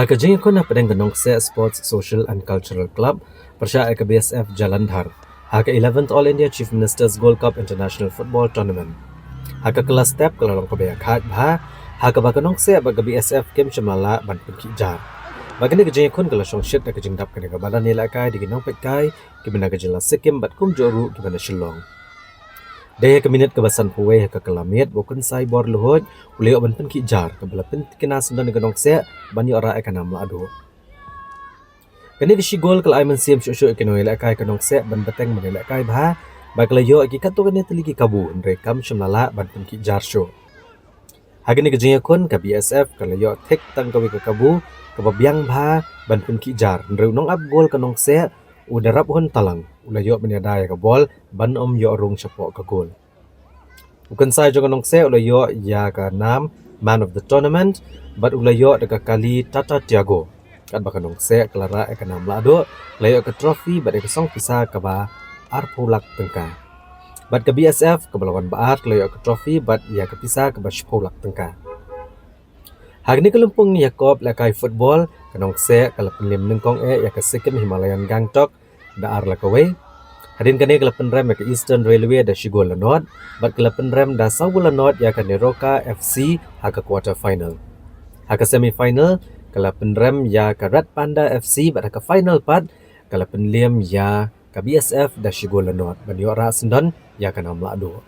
Kajing ko na pedeng ganong se Sports, Social and Cultural Club persya ke BSF Jalandhar. Ke 11th All India Chief Minister's Gold Cup International Football Tournament. Ke kelas step kelalong ke khat bha. Ke baganong se bag BSF Kim Chamala ban penki jar. Bagani kajing kun kelasong shit ke kajing dap ke badan nila kai di ginong pekai ke bina kajila Sikkim bat kum joru ke bina Shillong. Daya ke minit kebasan puwe ke kelamit bokun sai bor luhut ulio ban penki jar ke bala pen kena sendan ganong se ban yo ra ekana mladu. Kani di gol kala aiman siam shushu ke noi la kai kanong se ban bateng ban la kai bha bagla yo ki kato kani teligi kabu ndre kam shmala ban penki jar sho. Hagani ke jeng kun ke BSF kala yo thek tang kawi ke kabu ke babyang bha ban penki jar ndre nong up gol kanong se udarap hon talang ulayo menyadaya ke bol ban yo rung chapo ke gol. Bukan sai jo kanong se ulayo ya ka nam man of the tournament but ulayo daga kali Tata Tiago kat bakanong se klara e kanam lado layo ke trophy bat ke song pisa ke ba arpulak tengka. Bat ke BSF ke balawan baat layo ke trophy bat ya ke pisa ke ba shpulak tengka. Hagni kelumpung Yakob lakai football kanong se kala penlim nengkong ya ke Sikkim Himalayan Gangtok da ar lakawe. Hadin kani kala penrem ya ke Eastern Railway da Shigol Lanod bat kala penrem da Sawul Lanod ya ke Neroka FC ha ke quarter final. Ha ke semi final kala penrem ya ke Red Panda FC bat ha ke final part kala penlim ya ke BSF da Shigol Lanod ban yo ra sendan ya ke nam lado.